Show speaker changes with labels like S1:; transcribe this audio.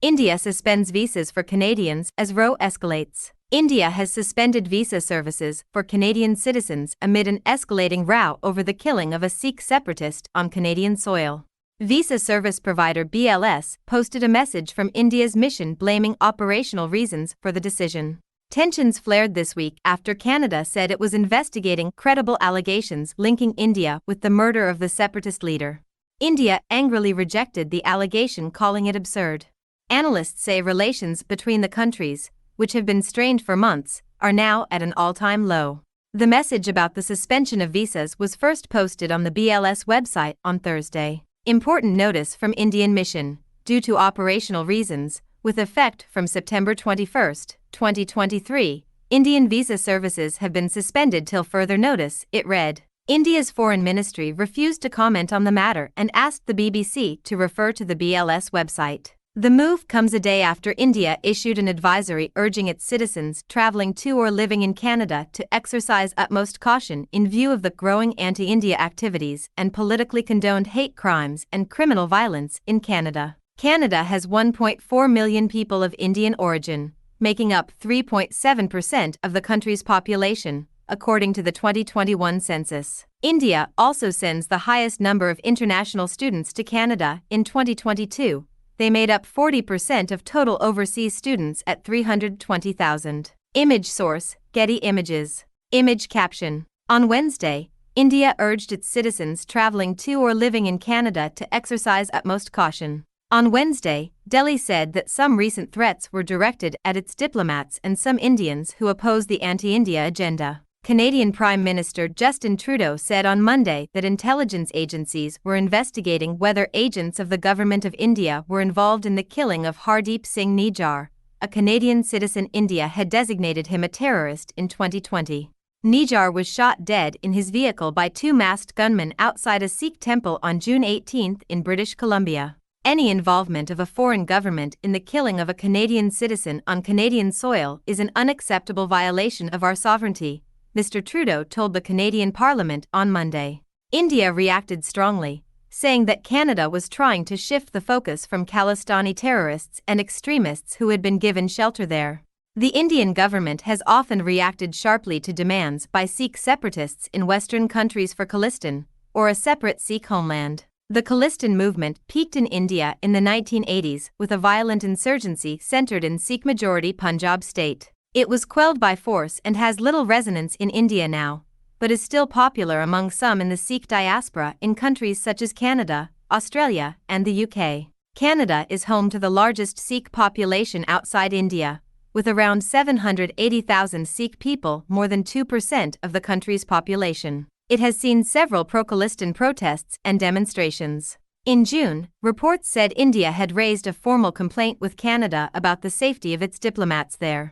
S1: India suspends visas for Canadians as row escalates. India has suspended visa services for Canadian citizens amid an escalating row over the killing of a Sikh separatist on Canadian soil. Visa service provider BLS posted a message from India's mission blaming operational reasons for the decision. Tensions flared this week after Canada said it was investigating credible allegations linking India with the murder of the separatist leader. India angrily rejected the allegation, calling it absurd. Analysts say relations between the countries, which have been strained for months, are now at an all-time low. The message about the suspension of visas was first posted on the BLS website on Thursday. Important notice from Indian mission, due to operational reasons, with effect from September 21, 2023, Indian visa services have been suspended till further notice, it read. India's foreign ministry refused to comment on the matter and asked the BBC to refer to the BLS website. The move comes a day after India issued an advisory urging its citizens traveling to or living in Canada to exercise utmost caution in view of the growing anti-India activities and politically condoned hate crimes and criminal violence in Canada. Canada has 1.4 million people of Indian origin, making up 3.7% of the country's population, according to the 2021 census. India also sends the highest number of international students to Canada in 2022. They made up 40% of total overseas students at 320,000. Image source, Getty Images. Image caption. On Wednesday, India urged its citizens traveling to or living in Canada to exercise utmost caution. On Wednesday, Delhi said that some recent threats were directed at its diplomats and some Indians who oppose the anti-India agenda. Canadian Prime Minister Justin Trudeau said on Monday that intelligence agencies were investigating whether agents of the Government of India were involved in the killing of Hardeep Singh Nijjar, a Canadian citizen. India had designated him a terrorist in 2020. Nijjar was shot dead in his vehicle by two masked gunmen outside a Sikh temple on June 18 in British Columbia. Any involvement of a foreign government in the killing of a Canadian citizen on Canadian soil is an unacceptable violation of our sovereignty, Mr. Trudeau told the Canadian Parliament on Monday. India reacted strongly, saying that Canada was trying to shift the focus from Khalistani terrorists and extremists who had been given shelter there. The Indian government has often reacted sharply to demands by Sikh separatists in Western countries for Khalistan, or a separate Sikh homeland. The Khalistan movement peaked in India in the 1980s with a violent insurgency centered in Sikh-majority Punjab state. It was quelled by force and has little resonance in India now, but is still popular among some in the Sikh diaspora in countries such as Canada, Australia, and the UK. Canada is home to the largest Sikh population outside India, with around 780,000 Sikh people, more than 2% of the country's population. It has seen several pro-Khalistan protests and demonstrations. In June, reports said India had raised a formal complaint with Canada about the safety of its diplomats there.